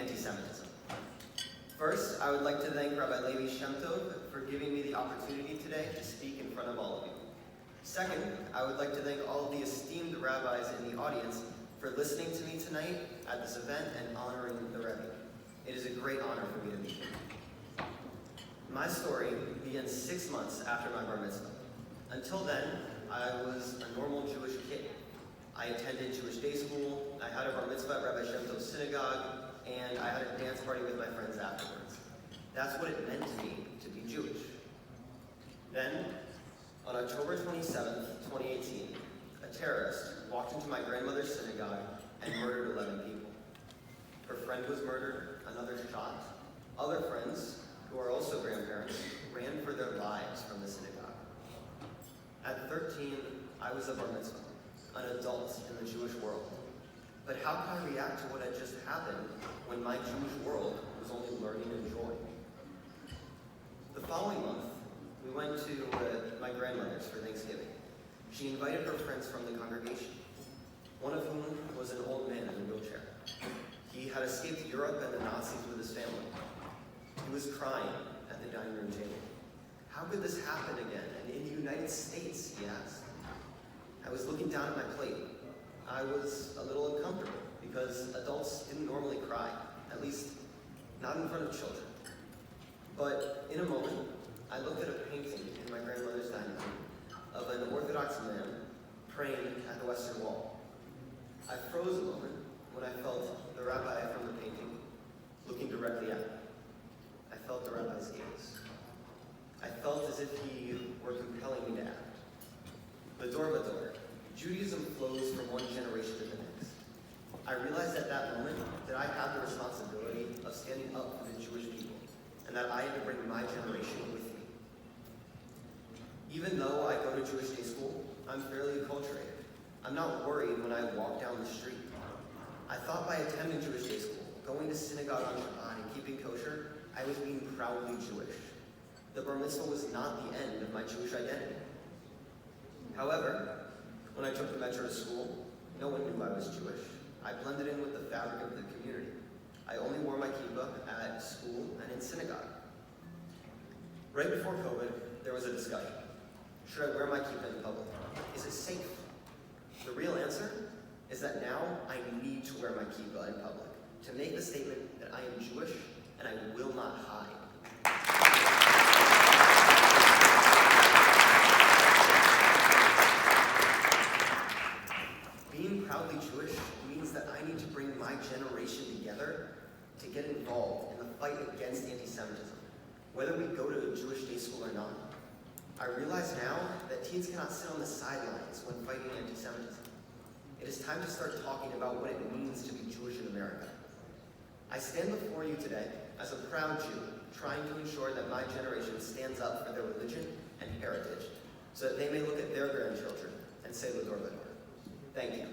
anti-Semitism. First, I would like to thank Rabbi Levi Shem Tov for giving me the opportunity today to speak in front of all of you. Second, I would like to thank all of the esteemed rabbis in the audience for listening to me tonight at this event and honoring the Rebbe. It is a great honor for me to be here. My story begins 6 months after my bar mitzvah. Until then, I was a normal Jewish kid. I attended Jewish day school, I had a bar mitzvah at Rabbi Shem Tov's synagogue, and I had a dance party with my friends afterwards. That's what it meant to me to be Jewish. Then, on October 27th, 2018, a terrorist walked into my grandmother's synagogue and murdered 11 people. Her friend was murdered, another shot. Other friends, who are also grandparents, ran for their lives from the synagogue. At 13, I was a bar mitzvah, an adult in the Jewish world. But how can I react to what had just happened when my Jewish world was only learning and joy? The following month, we went to my grandmother's for Thanksgiving. She invited her friends from the congregation, one of whom was an old man in a wheelchair. He had escaped Europe and the Nazis with his family. He was crying at the dining room table. How could this happen again, and in the United States, he asked. I was looking down at my plate. I was a little uncomfortable because adults didn't normally cry, at least not in front of children. But in a moment, I looked at a painting in my grandmother's dining room of an Orthodox man praying at the Western Wall. I froze a moment when I felt the rabbi from the painting looking directly at me. I felt the rabbi's gaze. I felt as if he were compelling me to act. The Dorvador, Judaism flows from one generation to the next. I realized at that moment that I had the responsibility of standing up for the Jewish people, and that I had to bring my generation with me. Even though I go to Jewish day school, I'm fairly acculturated. I'm not worried when I walk down the street. I thought by attending Jewish day school, going to synagogue on Shabbat, and keeping kosher, I was being proudly Jewish. The bar mitzvah was not the end of my Jewish identity. However, when I took the metro to school, no one knew I was Jewish. I blended in with the fabric of the community. I only wore my kippah at school and in synagogue. Right before COVID, there was a discussion. Should I wear my kippah in public? Is it safe? The real answer is that now I need to wear my kippah in public to make the statement that I am Jewish and I will not hide. Being proudly Jewish means that I need to bring my generation together to get involved in the fight against anti-Semitism, whether we go to a Jewish day school or not. I realize now that teens cannot sit on the sidelines when fighting anti-Semitism. It is time to start talking about what it means to be Jewish in America. I stand before you today as a proud Jew, trying to ensure that my generation stands up for their religion and heritage, so that they may look at their grandchildren and say L'Dor L'Dor. Thank you.